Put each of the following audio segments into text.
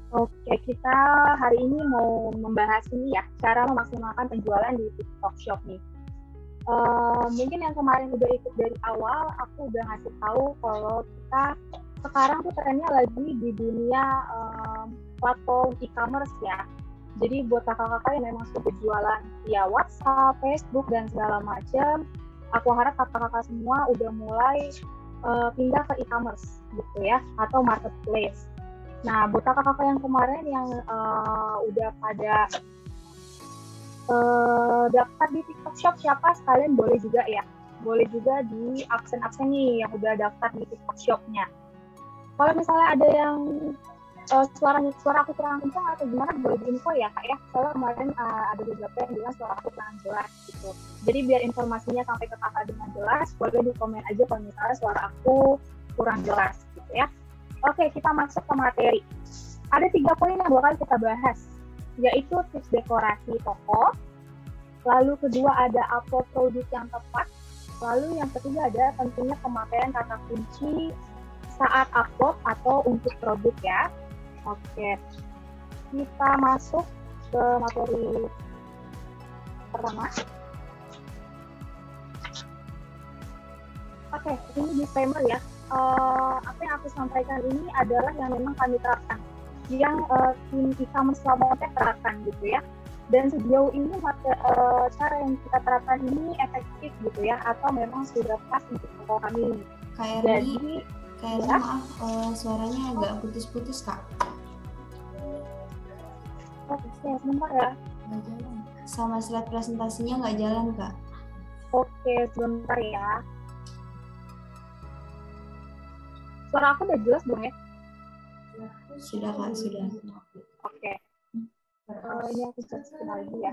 Oke, kita hari ini mau membahas ini ya, cara memaksimalkan penjualan di TikTok Shop nih. Mungkin yang kemarin udah ikut dari awal, aku udah ngasih tahu kalau kita sekarang tuh trennya lagi di dunia platform e-commerce ya. Jadi buat kakak-kakak yang memang suka jualan via WhatsApp, Facebook, dan segala macam, aku harap kakak-kakak semua udah mulai pindah ke e-commerce gitu ya, atau marketplace. Nah, buat kakak-kakak yang kemarin yang udah pada daftar di TikTok Shop siapa, sekalian boleh juga ya. Boleh juga di absen-absen nih yang udah daftar di TikTok Shop-nya. Kalau misalnya ada yang suara aku kurang kencang atau gimana, boleh diinfo ya Kak ya. Soalnya kemarin ada beberapa yang bilang suara aku kurang jelas gitu. Jadi biar informasinya sampai ke kakak dengan jelas, boleh di komen aja kalau misalnya suara aku kurang jelas gitu ya. Oke, kita masuk ke materi. Ada 3 poin yang bakal kita bahas, yaitu tips dekorasi toko, lalu kedua ada upload produk yang tepat, lalu yang ketiga ada tentunya pemakaian kata kunci saat upload atau untuk produk ya. Oke, kita masuk ke materi pertama. Oke, ini disclaimer ya. Apa yang aku sampaikan ini adalah yang memang kami terapkan, yang tim e-commerce Lamonte terapkan gitu ya. Dan sejauh ini cara yang kita terapkan ini efektif gitu ya, atau memang sudah pas untuk toko kami. Jadi ya? Maaf, suaranya agak putus-putus Kak. Oke, sebentar ya. Nggak jalan. Sama slide presentasinya nggak jalan Kak. Oke, sebentar ya. Suara aku udah jelas belum ya? Sudah Kak, sudah. Oke. Ini aku cek lagi ya.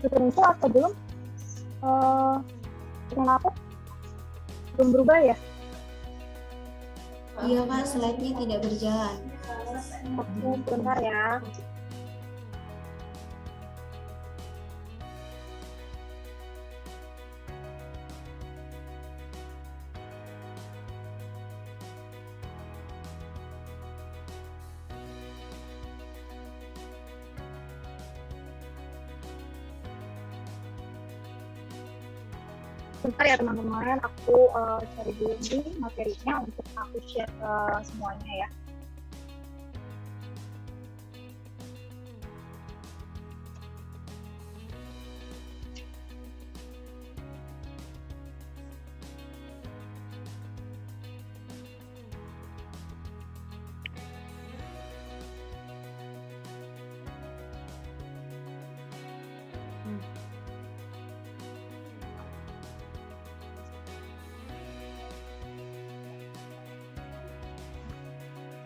Sudah info atau belum? Kenapa? Belum berubah ya? Iya Kak, slide-nya tidak berjalan. Oke, sebentar ya. Bentar ya teman-teman, aku cari dulu nih materinya untuk aku share ke semuanya ya.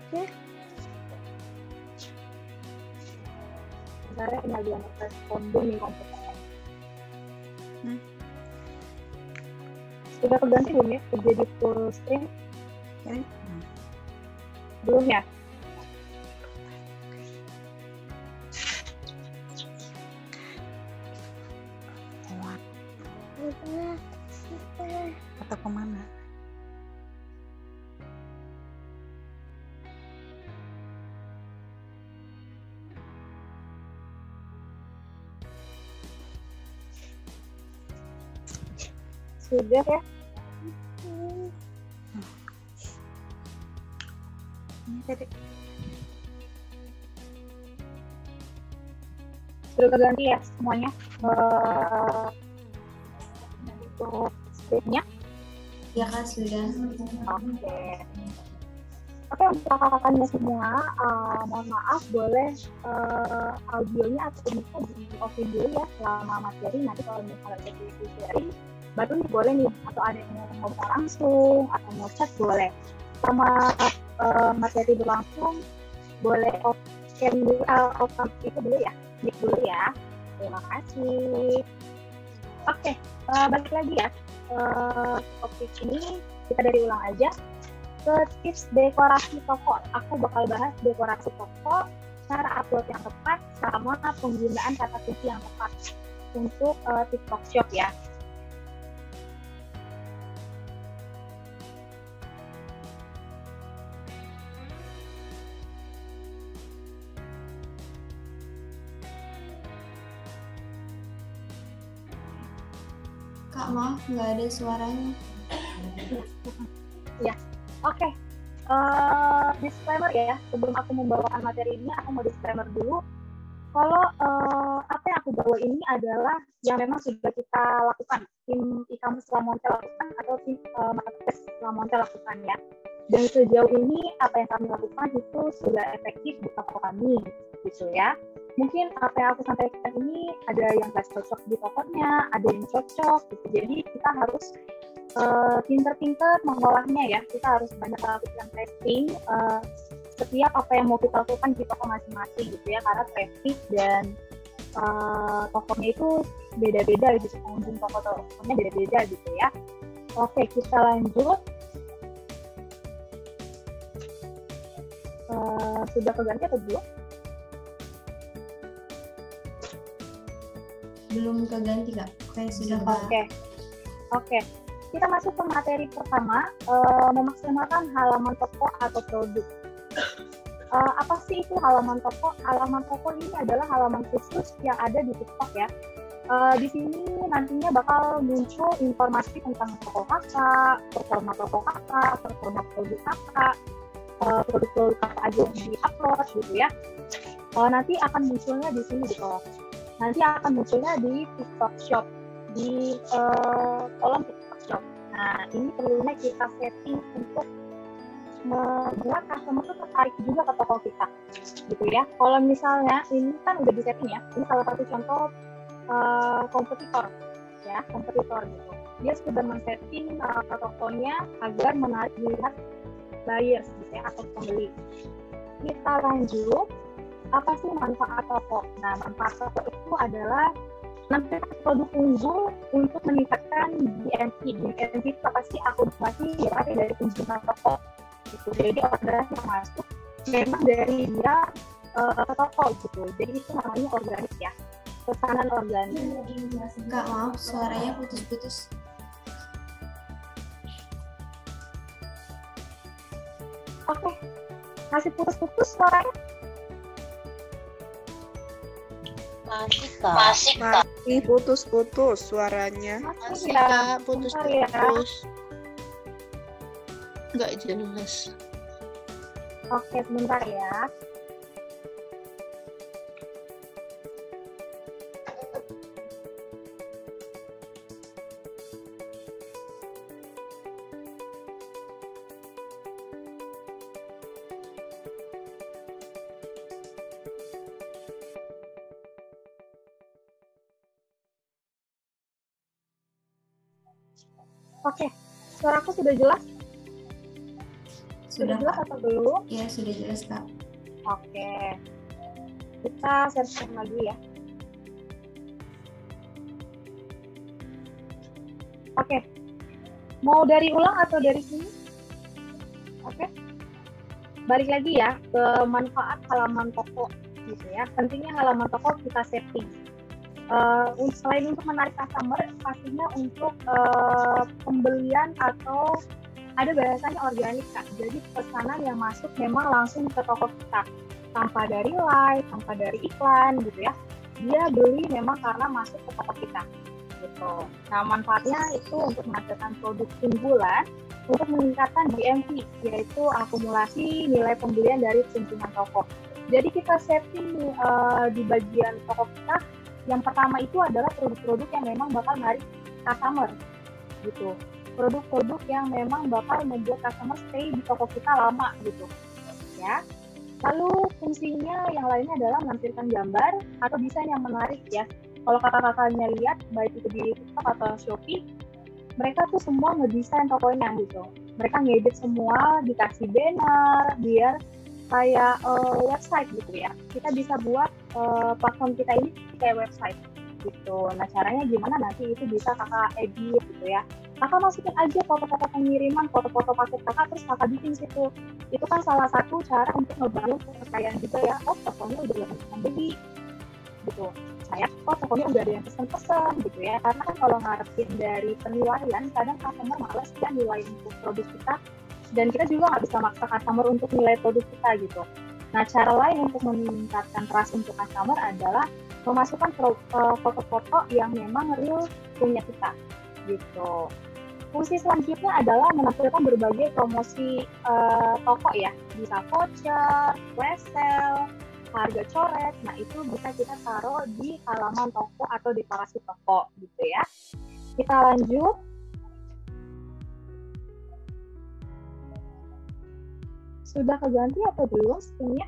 Oke. Sebenarnya tinggal dia respon dulu nih komputernya. Sudah keganti belum ya? Jadi full screen? Belum ya? Atau kemana? Sudah ya? Ini tadi. Sudah keganti ya semuanya? Untuk screen-nya? Ya Kak, sudah. Oke. Oke, untuk kakak-kakaknya semua, mohon maaf boleh audionya atau bisa di-offin dulu ya selama materi. Nanti kalau misalnya jadi sharing, baru nih boleh nih, atau ada yang mau ngomong langsung atau mau chat boleh. Sama materi berlangsung, boleh off-cam dulu, off-cam itu dulu ya, mic dulu ya. Terima kasih. Oke, balik lagi ya. Topik ini kita dari ulang aja. ke tips dekorasi toko. Aku bakal bahas dekorasi toko, cara upload yang tepat, sama penggunaan kata kunci yang tepat untuk TikTok Shop ya. Kak, maaf nggak ada suaranya. Ya, oke. Disclaimer ya, sebelum aku membawakan materi ini, aku mau disclaimer dulu. Kalau apa yang aku bawa ini adalah yang memang sudah kita lakukan, tim e-commerce Lamontel lakukan, atau tim marketplace Lamontel lakukan ya. Dan sejauh ini apa yang kami lakukan itu sudah efektif di toko kami, gitu ya. Mungkin apa yang aku sampaikan ini ada yang nggak cocok di tokonya, ada yang cocok, gitu. Jadi kita harus pinter-pinter mengolahnya ya. Kita harus banyak lakukan testing setiap apa yang mau kita lakukan di toko masing-masing gitu ya, karena traffic dan tokonya itu beda-beda gitu, pengunjung tokonya beda-beda gitu ya. Oke, kita lanjut. Sudah keganti atau belum? Belum keganti Kak. Sudah Kak. Oke. Kita masuk ke materi pertama, memaksimalkan halaman toko atau produk. Apa sih itu halaman toko? Halaman toko ini adalah halaman khusus yang ada di TikTok ya. Di sini nantinya bakal muncul informasi tentang toko kakak, performa toko kakak, performa produk kakak, produk-produk kakak aja yang di-upload gitu ya. Nanti akan munculnya di sini gitu. Nanti akan munculnya di TikTok Shop, di kolom TikTok Shop. Nah, ini perlunya kita setting untuk membuat customer itu tertarik juga ke toko kita, gitu ya. Kalau misalnya ini kan udah di setting ya, ini salah satu contoh kompetitor ya, kompetitor gitu. Dia sudah men-setting tokonya agar menarik dilihat buyers gitu ya, atau pembeli. Kita lanjut, apa sih manfaat toko? Nah, manfaat toko itu adalah menampilkan produk unggul untuk meningkatkan DMP. DMP itu apa sih? Akumulasi dari kunjungan toko. Gitu. Jadi orderan yang masuk memang dari dia ke toko gitu. Jadi itu namanya organik ya, pesanan organik. Kak, maaf suaranya putus-putus. Oke, masih putus-putus suaranya? Masih putus-putus suaranya. Masih ya, putus-putus. Nggak jelas. Oke, sebentar ya. Oke, suaraku sudah jelas? Sudah jelas atau belum? Iya, sudah jelas Kak. Oke, kita share lagi ya. Oke, mau dari ulang atau dari sini? Oke, balik lagi ya ke manfaat halaman toko gitu ya. Pentingnya halaman toko kita setting. Selain untuk menarik customer, pastinya untuk pembelian atau ada bahasanya organik Kak. Jadi pesanan yang masuk memang langsung ke toko kita, tanpa dari live, tanpa dari iklan gitu ya. Dia beli memang karena masuk ke toko kita gitu. Nah, manfaatnya itu untuk menghasilkan produk unggulan untuk meningkatkan DMP, yaitu akumulasi nilai pembelian dari kunjungan toko. Jadi kita setting di bagian toko kita. Yang pertama itu adalah produk-produk yang memang bakal menarik customer gitu. Produk-produk yang memang bakal membuat customer stay di toko kita lama gitu. Ya. Lalu fungsinya yang lainnya adalah menampilkan gambar atau desain yang menarik ya. Kalau kakak-kakaknya lihat baik itu di TikTok atau Shopee, mereka tuh semua ngedesain tokonya gitu. Mereka ngedit semua, dikasih banner biar kayak website gitu ya. Kita bisa buat platform kita ini kayak website gitu. Nah caranya gimana nanti itu bisa kakak edit gitu ya. Kakak masukin aja foto-foto pengiriman, foto-foto paket kakak, terus kakak bikin situ. Itu kan salah satu cara untuk ngebangun kepercayaan juga ya. Oh tokonya udah yang membeli gitu. Tokonya udah ada yang pesen-pesen gitu ya. Karena kan kalau ngarepin dari penilaian, kadang customer malas ya nilai untuk produk kita. Dan kita juga nggak bisa maksa customer untuk nilai produk kita gitu. Nah, cara lain untuk meningkatkan trust untuk customer adalah memasukkan foto-foto yang memang real punya kita, gitu. Fungsi selanjutnya adalah menampilkan berbagai promosi toko ya, bisa voucher, flash sale, harga coret. Nah, itu bisa kita taruh di halaman toko atau dekorasi toko, gitu ya. Kita lanjut. Sudah keganti atau belum screen-nya?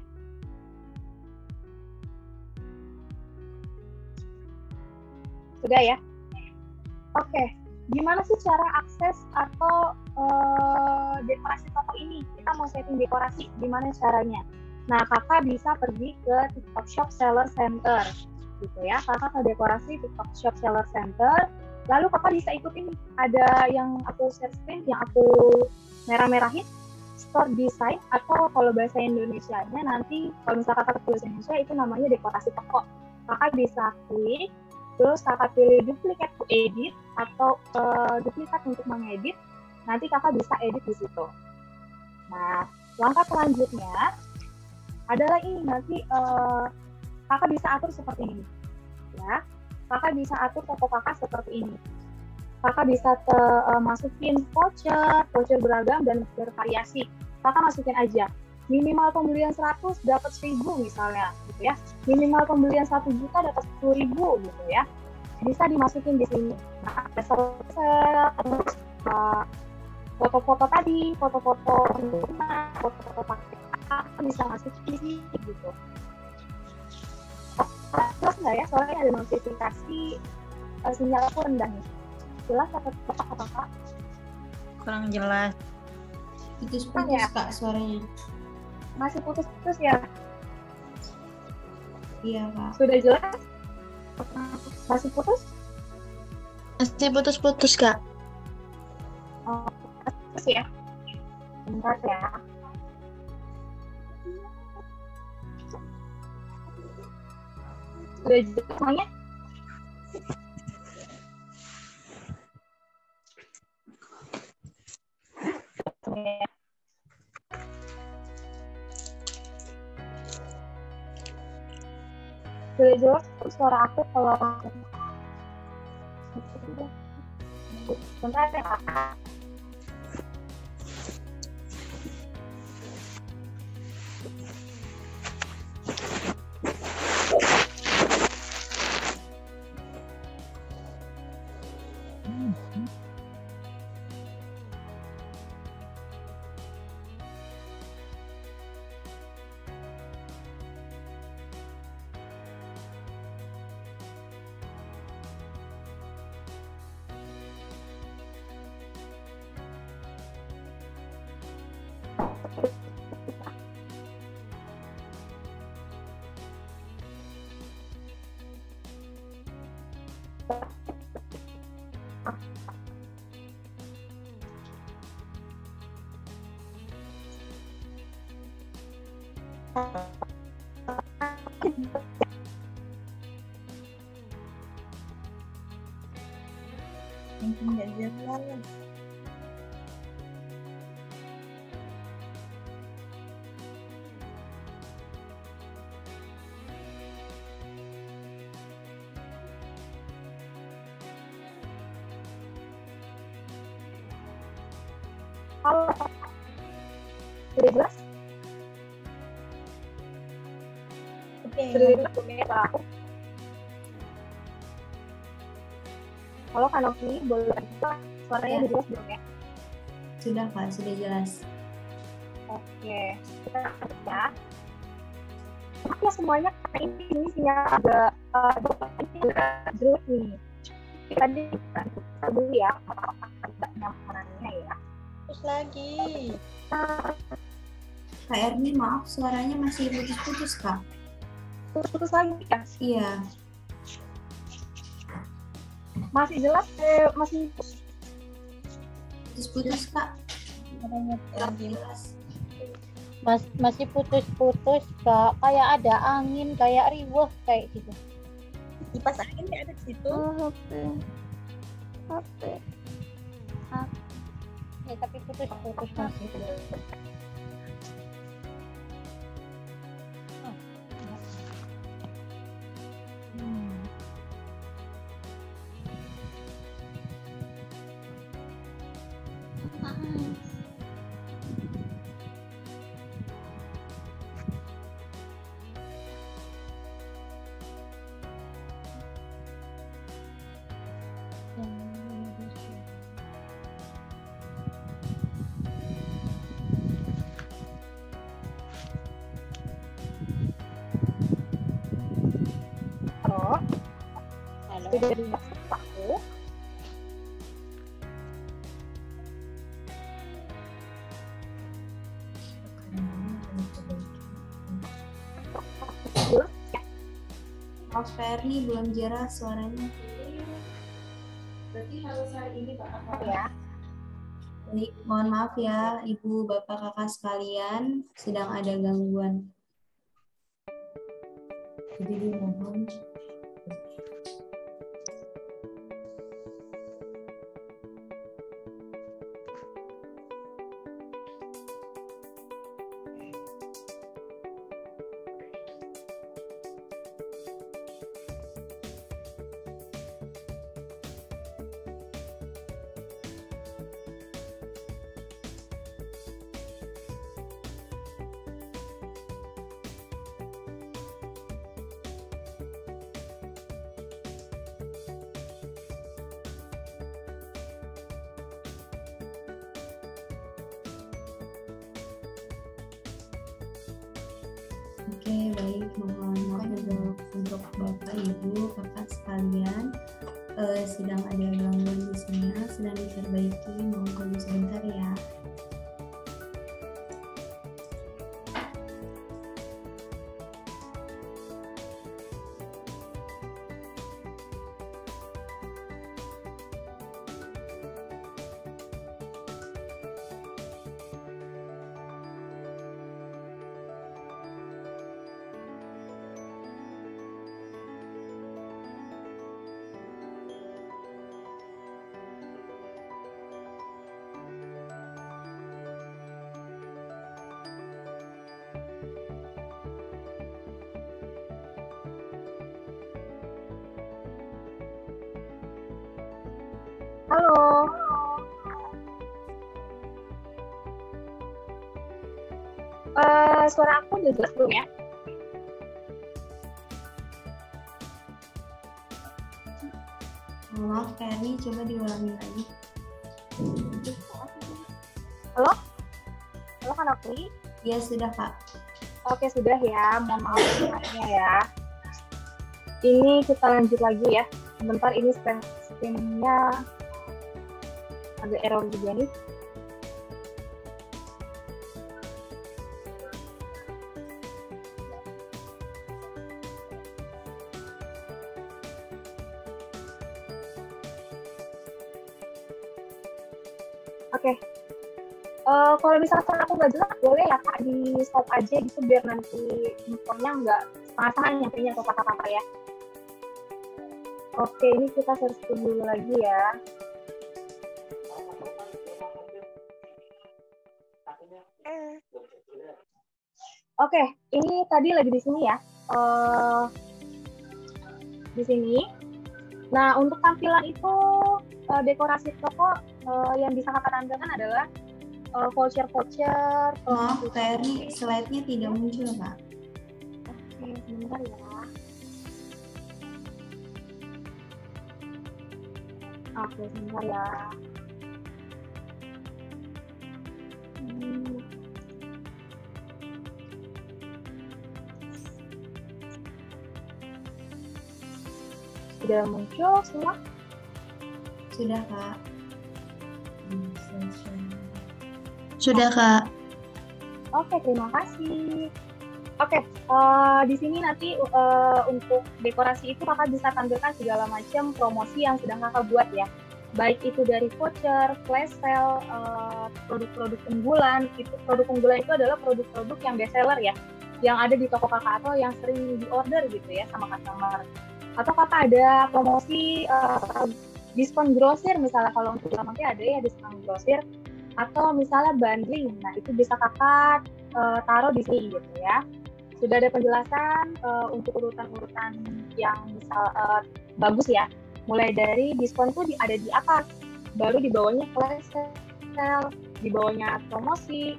Sudah ya? Oke. Gimana sih cara akses atau dekorasi toko ini? Kita mau setting dekorasi, gimana caranya? Nah, kakak bisa pergi ke TikTok Shop Seller Center. Gitu ya. Kakak ke dekorasi TikTok Shop Seller Center. Lalu kakak bisa ikutin, ada yang aku share screen, yang aku merah-merahin. Store design, atau kalau bahasa Indonesianya nanti kalau misalkan kakak tulis Indonesia itu namanya dekorasi toko. Kakak bisa klik, terus kakak pilih duplicate to edit atau duplikat untuk mengedit. Nanti kakak bisa edit di situ. Nah, langkah selanjutnya adalah ini nanti kakak bisa atur seperti ini, ya. Kakak bisa atur toko kakak seperti ini. Kakak bisa masukin voucher beragam dan bervariasi. Kakak masukin aja. Minimal pembelian 100 dapat 1000 misalnya, gitu ya. Minimal pembelian 1 juta dapat 10.000 gitu ya. Bisa dimasukin di sini. Nah, foto-foto tadi, foto-foto pakai kakak bisa masukin di sini gitu. Jelas nggak ya? Soalnya ada notifikasi sinyal aku rendah nih. Jelas atau apa? Kurang jelas. Putus-putus ya? Kak suaranya. Masih putus-putus ya? Iya Kak. Sudah jelas? Masih putus? Masih putus-putus, Kak. Oh, putus ya? Bentar ya. Sudah jelas semuanya? Sudah jelas suara aku kalau bentar ya. Nggak jelas. Halo. Sudah jelas? Oke. Sudah jelas ya aku. Kalau Kanopi boleh suaranya Ya. jelas belum ya? Sudah Kak, sudah jelas. Oke, kita lanjut ya. Maaf ya semuanya, karena ini sinyal agak jelek nih. Tadi kita dulu ya, agak nyamanannya ya. Terus lagi. Kak Erni maaf suaranya masih putus-putus Kak. Putus lagi ya? Iya. Masih jelas? Masih Putus-putus Kak. Jelas. Masih putus-putus Kak, kayak ada angin, kayak riweh kayak gitu. Kipas angin nggak ada di situ. HP. Ya, tapi putus-putus masih. Halo, Halo. sudah dengar aku? Mas Ferni belum jelas suaranya. Berarti harus hari ini Pak. Ya. Baik, mohon maaf ya Ibu Bapak Kakak sekalian, sedang ada gangguan. Jadi dimohon. Oke, baik, mohon maaf untuk Bapak Ibu Kakak sekalian, sedang ada gangguan di sana, sedang diperbaiki, mohon tunggu sebentar ya. Halo. Suara aku udah jelas belum ya? Maaf, Ferni, coba diulangi lagi. Halo? Halo Kak Nokri? Ya, sudah Pak. Oke, sudah ya. Mohon maaf sebelumnya ya. Ini kita lanjut lagi ya. Sebentar, ini screen-nya agak error juga nih. Oke. Kalau misalkan aku nggak jelas, boleh ya Kak di stop aja gitu biar nanti infonya nggak setengah-setengah nyampainya ke kakak-kakak ya. Oke, ini kita searching dulu lagi ya. Oke, ini tadi lagi di sini ya. Di sini. Nah, untuk tampilan itu dekorasi toko yang bisa kakak tampilkan adalah voucher-voucher. Maaf, Ferni, slide-nya tidak muncul Pak. Oke, sebentar ya. Oke, sebentar ya. Sudah muncul semua? Sudah Kak. Sudah, Kak. Oke, terima kasih. Oke, di sini nanti untuk dekorasi itu kakak bisa tampilkan segala macam promosi yang sedang kakak buat ya. Baik itu dari voucher, flash sale, produk-produk unggulan. Produk unggulan itu adalah produk-produk yang best seller ya, yang ada di toko kakak atau yang sering diorder gitu ya sama customer. Atau kakak ada promosi diskon grosir, misalnya kalau untuk Lamangke ada ya diskon grosir, atau misalnya bundling. Nah itu bisa kakak taruh di sini gitu ya. Sudah ada penjelasan untuk urutan-urutan yang bisa bagus ya. Mulai dari diskon tuh ada di atas, baru di bawahnya flash sale, di bawahnya promosi,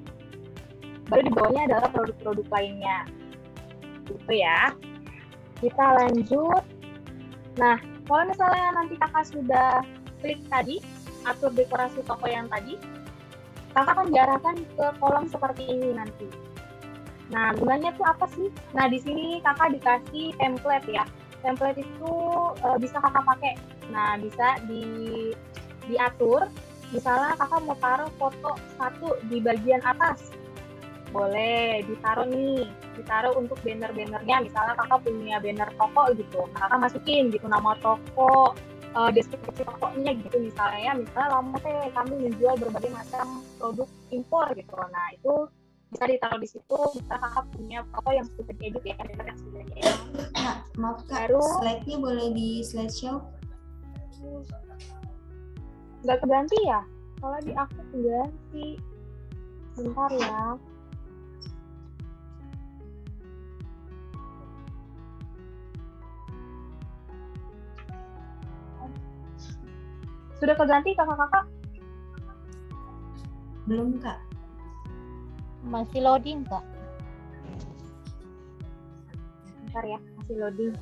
baru di bawahnya adalah produk-produk lainnya. Gitu ya. Kita lanjut. Nah, kalau misalnya nanti kakak sudah klik tadi, atur dekorasi toko yang tadi, kakak akan diarahkan ke kolom seperti ini nanti. Nah, gunanya tuh apa sih? Nah, di sini kakak dikasih template ya. Template itu bisa kakak pakai. Nah, bisa diatur. Misalnya kakak mau taruh foto satu di bagian atas. Boleh ditaruh nih. Ditaruh untuk banner-bannernya. Misalnya kakak punya banner toko gitu. Nah, kakak masukin gitu nama toko, deskripsi tokonya gitu misalnya ya. Misalnya Lamangke kami menjual berbagai macam produk impor gitu. Nah, itu bisa ditaruh di situ, bisa kakak punya foto yang sudah diedit ya, yang sudah diedit. Maaf kak, slide-nya boleh di slideshow? Nggak keganti ya? Kalau di aku keganti. Bentar ya. Sudah keganti kakak-kakak? Belum kak. Masih loading kak. Bentar ya, masih loading.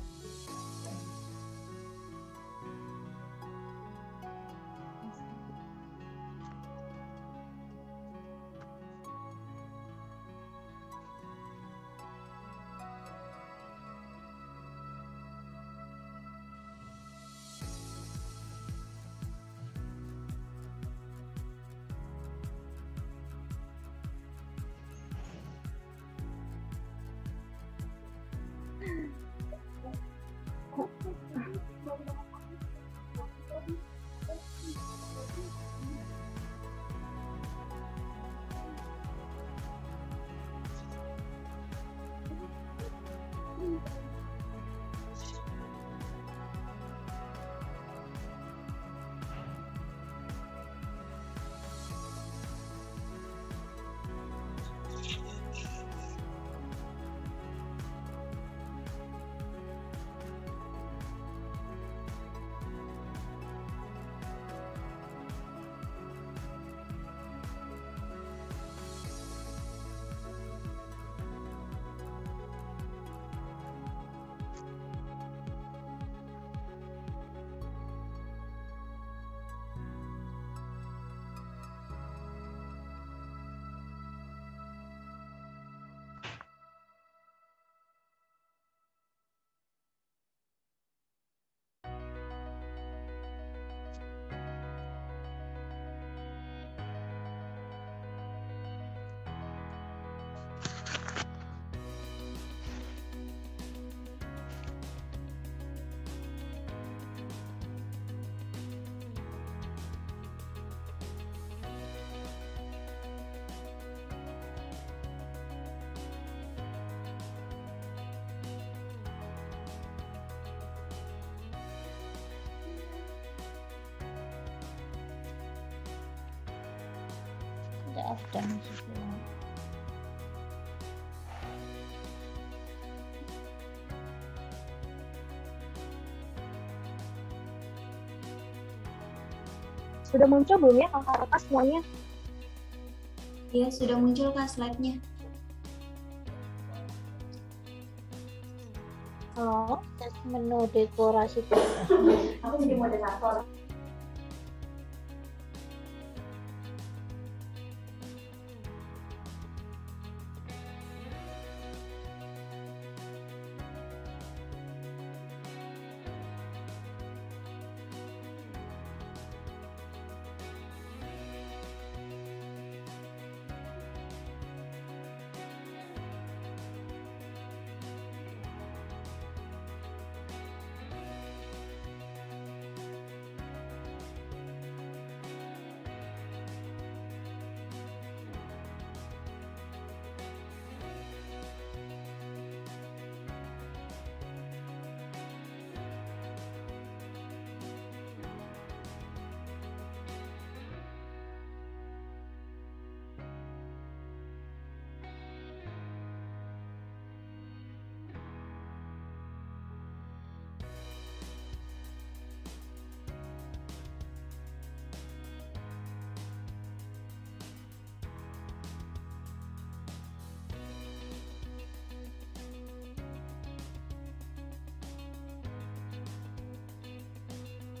Sudah masuk. Sudah muncul belum ya kakak-kakak semuanya? Iya, sudah muncul kak slide-nya. Halo? Menu dekorasi. Aku jadi moderator.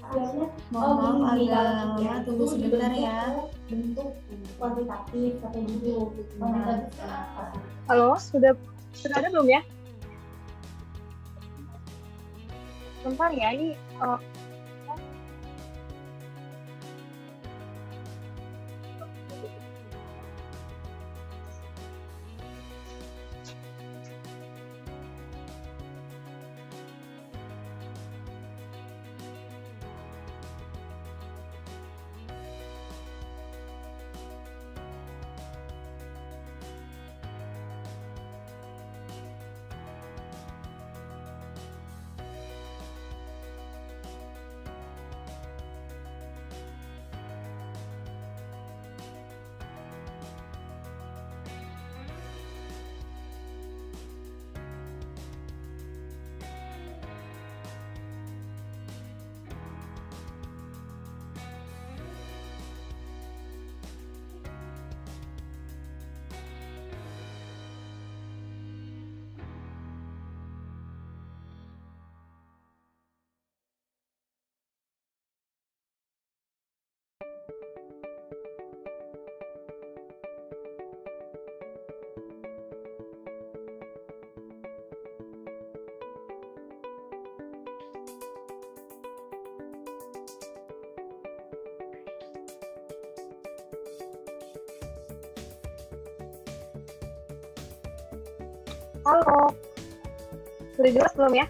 Mohon maaf agak lama, tunggu sebentar ya. Bentuk kuantitatif atau gitu. Halo, sudah ada belum ya? Bentar ya, ini halo. Sudah jelas belum ya?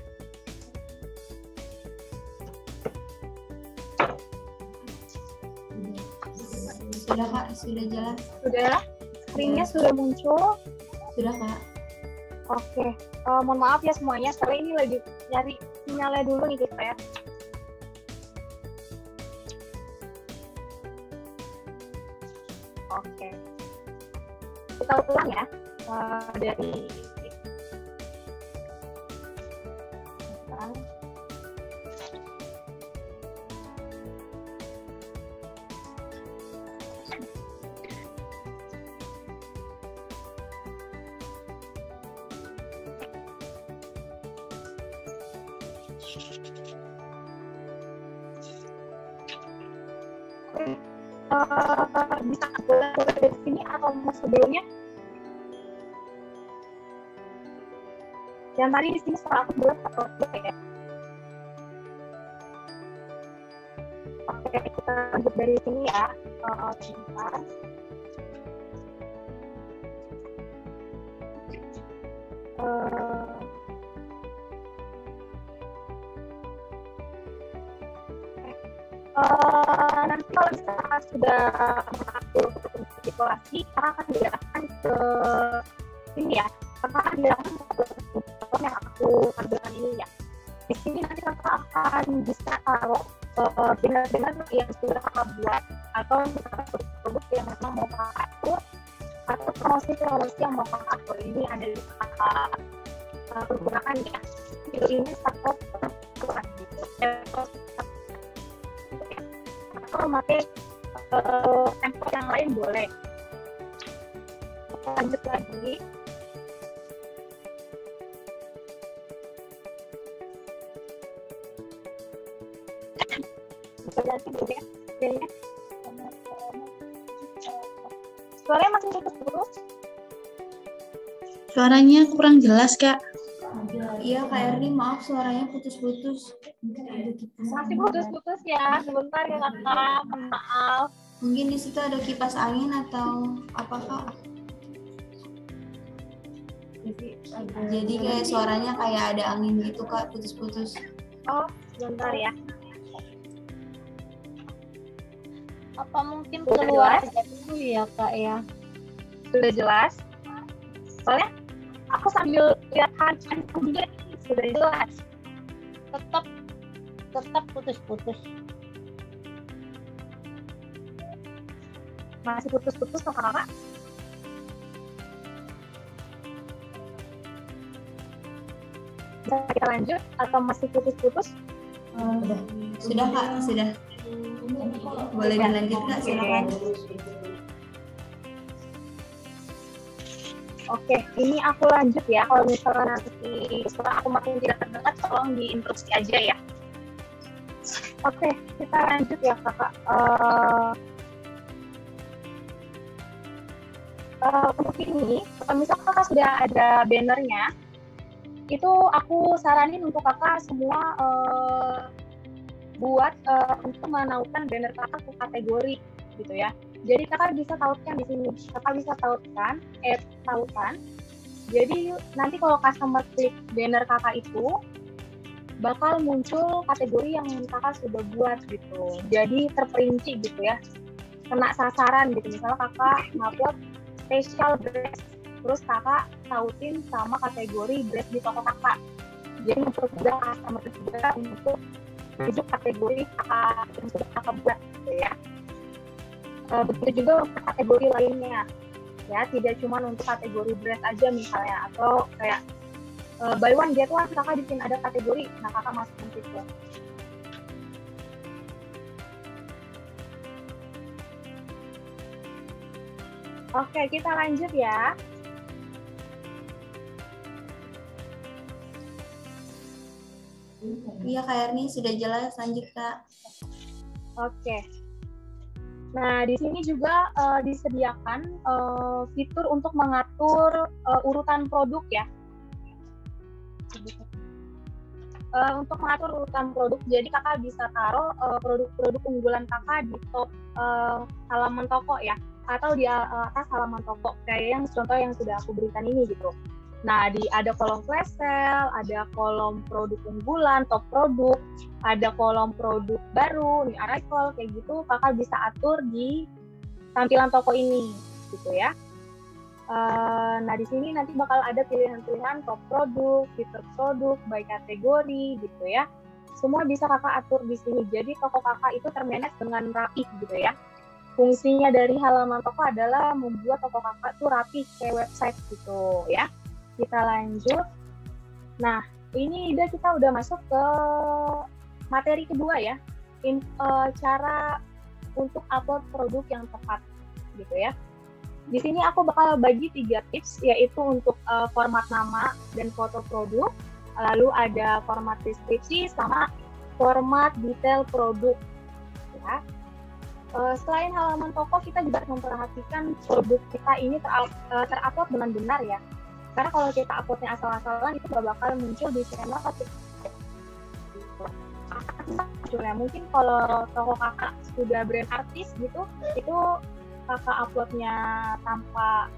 Sudah Kak, sudah jelas. Sudah? Screen-nya sudah muncul? Sudah Kak. Oke. Mohon maaf ya semuanya, soalnya ini lagi nyari sinyalnya dulu nih kita ya. Oke. Kita ulang ya. Dari bisa boleh dari sini atau mau sebelumnya? Yang tadi di sini suara aku boleh atau tidak ya? Oke, kita lanjut dari sini ya. Sebentar. Nanti kalau misalkan sudah mengatur situasi, kita akan diarahkan ke sini ya. Kita akan diarahkan ke yang aku kerjakan ini ya. Di sini nanti kita akan bisa taruh benar-benar yang sudah kakak buat, atau misalkan produk yang memang mau kakak atur, atau promosi yang mau kakak atur. Ini ada di kakak pergunakan ya. Ini satu pergunakan gitu. Atau memakai template yang lain boleh. Lanjut lagi. Bisa ganti dulu ya. Suaranya masih putus-putus. Suaranya kurang jelas, Kak. Iya Kak Erni, maaf suaranya putus-putus. Masih putus-putus ya. Sebentar ya kakak. Maaf. Mungkin di situ ada kipas angin atau apa Kak? Jadi kayak suaranya kayak ada angin gitu Kak, putus-putus. Oh, sebentar ya. Apa mungkin keluar aja dulu ya Kak ya? Sudah jelas? Soalnya aku sambil lihat handphone juga sudah jelas. Tetap putus-putus. Masih putus-putus kok kakak? Bisa kita lanjut atau masih putus-putus? Sudah Kak, sudah. Boleh dilanjut Kak, silakan. Oke, ini aku lanjut ya. Kalau misalnya nanti setelah aku makin tidak terdengar, tolong diinterupsi aja ya. Oke, kita lanjut ya kakak. Untuk ini, kalau misalnya kakak sudah ada bannernya, itu aku saranin untuk kakak semua buat untuk menautkan banner kakak ke kategori gitu ya. Jadi kakak bisa tautkan di sini, kakak bisa tautkan. Jadi nanti kalau customer klik banner kakak itu bakal muncul kategori yang kakak sudah buat gitu. Jadi terperinci gitu ya, kena sasaran gitu. Misalnya kakak ngupload special dress, terus kakak tautin sama kategori dress di toko kakak. Jadi mempermudah customer juga untuk menuju kategori kakak yang sudah kakak buat gitu ya. Begitu juga untuk kategori lainnya ya, tidak cuma untuk kategori dress aja misalnya, atau kayak buy one get one kakak bikin ada kategori, nah kakak masukin situ. Oke, kita lanjut ya. Iya Kak Erni, sudah jelas, lanjut Kak. Oke. Nah, di sini juga disediakan fitur untuk mengatur urutan produk ya. Untuk mengatur urutan produk, jadi kakak bisa taruh produk-produk unggulan kakak di top halaman toko ya, atau di atas halaman toko, kayak yang contoh yang sudah aku berikan ini gitu. Nah, ada kolom flash sale, ada kolom produk unggulan, top produk, ada kolom produk baru, nih arrival, kayak gitu, kakak bisa atur di tampilan toko ini gitu ya. Nah, di sini nanti bakal ada pilihan-pilihan top produk, fitur produk, by kategori gitu ya. Semua bisa kakak atur di sini. Jadi toko kakak itu termanage dengan rapi gitu ya. Fungsinya dari halaman toko adalah membuat toko kakak tuh rapi kayak website gitu ya. Kita lanjut. Nah, ini kita udah masuk ke materi kedua ya. Cara untuk upload produk yang tepat gitu ya. Di sini aku bakal bagi 3 tips, yaitu untuk format nama dan foto produk, lalu ada format deskripsi sama format detail produk. Ya. Selain halaman toko, kita juga memperhatikan produk kita ini terupload dengan benar ya. Karena kalau kita uploadnya asal-asalan, itu gak bakal muncul di channel mungkin kalau toko kakak sudah brand artis gitu, itu kakak uploadnya tanpa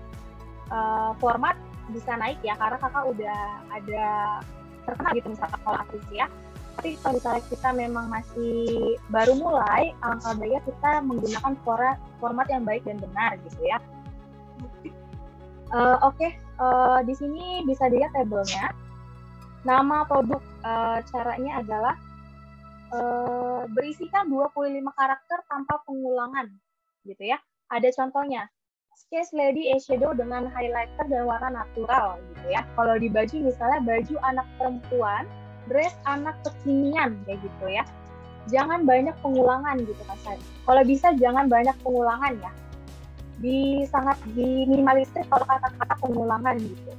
format bisa naik ya, karena kakak udah ada terkenal gitu misalnya kalau artis ya. Tapi kalau misalnya kita memang masih baru mulai, alangkah baiknya kita menggunakan format yang baik dan benar gitu ya. Oke, di sini bisa dilihat tabelnya. Nama produk, caranya adalah berisikan 25 karakter tanpa pengulangan gitu ya. Ada contohnya, Sketch Lady Eyeshadow dengan highlighter dan warna natural gitu ya. Kalau di baju misalnya baju anak perempuan, dress anak kekinian kayak gitu ya. Jangan banyak pengulangan gitu kan. Kalau bisa jangan banyak pengulangan ya. Sangat minimalistis kalau kata-kata pengulangan gitu.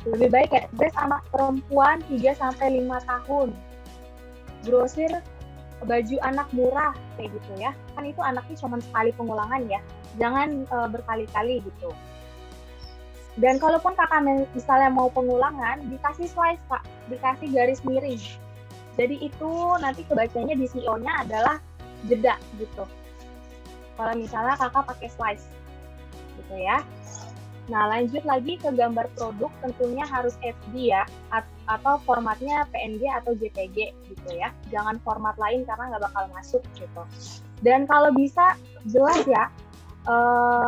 Lebih baik kayak dress anak perempuan 3-5 tahun. Grosir baju anak murah kayak gitu ya, kan itu anaknya cuma sekali pengulangan ya, jangan berkali-kali gitu. Dan kalaupun kakak misalnya mau pengulangan, dikasih slice kak, dikasih garis miring, jadi itu nanti kebacanya di CEO-nya adalah jeda gitu kalau misalnya kakak pakai slice gitu ya. Nah, lanjut lagi ke gambar produk, tentunya harus HD ya, atau formatnya PNG atau JPG gitu ya. Jangan format lain karena nggak bakal masuk gitu. Dan kalau bisa jelas ya,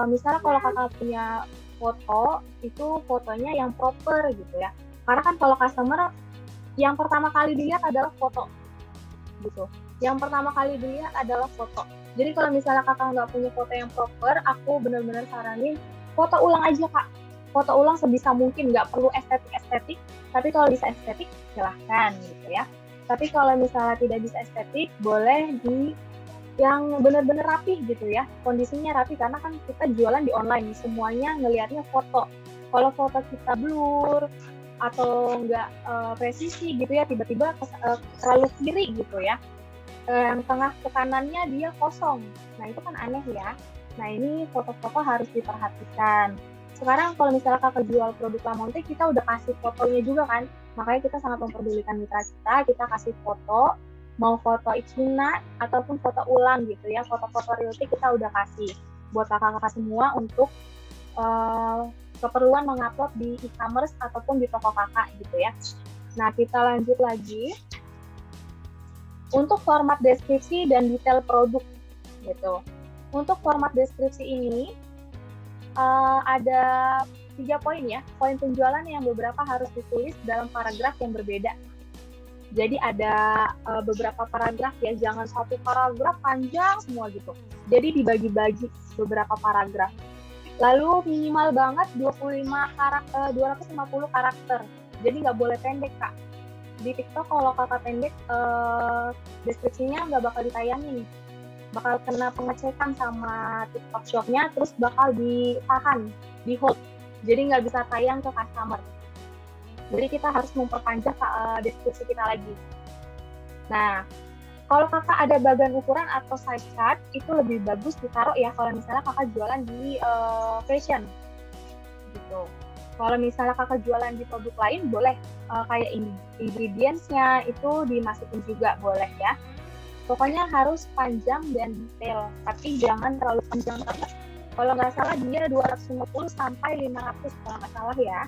misalnya kalau kakak punya foto, itu fotonya yang proper gitu ya. Karena kan kalau customer, yang pertama kali dilihat adalah foto gitu. Yang pertama kali dilihat adalah foto. Jadi kalau misalnya kakak nggak punya foto yang proper, aku benar-benar saranin foto ulang aja kak, foto ulang sebisa mungkin, nggak perlu estetik, tapi kalau bisa estetik silahkan gitu ya. Tapi kalau misalnya tidak bisa estetik, boleh di yang benar-benar rapi gitu ya, kondisinya rapi, karena kan kita jualan di online, semuanya ngelihatnya foto. Kalau foto kita blur atau nggak presisi gitu ya, tiba-tiba terlalu kiri gitu ya, yang tengah ke kanannya dia kosong. Nah itu kan aneh ya. Nah ini foto-foto harus diperhatikan. Sekarang kalau misalnya kakak jual produk Lamonte, kita udah kasih fotonya juga kan. Makanya kita sangat memperdulikan mitra kita kasih foto, mau foto Icuna ataupun foto ulang gitu ya, foto-foto realty kita udah kasih buat kakak-kakak semua untuk keperluan mengupload di e-commerce ataupun di toko kakak gitu ya. Nah kita lanjut lagi untuk format deskripsi dan detail produk gitu. Untuk format deskripsi ini ada 3 poin ya. Poin penjualan yang beberapa harus ditulis dalam paragraf yang berbeda. Jadi ada beberapa paragraf ya, jangan satu paragraf panjang semua gitu. Jadi dibagi-bagi beberapa paragraf. Lalu minimal banget 250 karakter. Jadi nggak boleh pendek, Kak. Di TikTok kalau kakak pendek, deskripsinya nggak bakal ditayangin. Bakal kena pengecekan sama TikTok Shop-nya, terus bakal ditahan, di hold. Jadi nggak bisa tayang ke customer. Jadi kita harus memperpanjang deskripsi kita lagi. Nah, kalau kakak ada bagian ukuran atau size chart, itu lebih bagus ditaruh ya kalau misalnya kakak jualan di fashion. Gitu. Kalau misalnya kakak jualan di produk lain, boleh kayak ingredients-nya itu dimasukin juga, boleh ya. Pokoknya harus panjang dan detail, tapi jangan terlalu panjang banget. Kalau nggak salah dia 250 sampai 500 kalau nggak salah ya.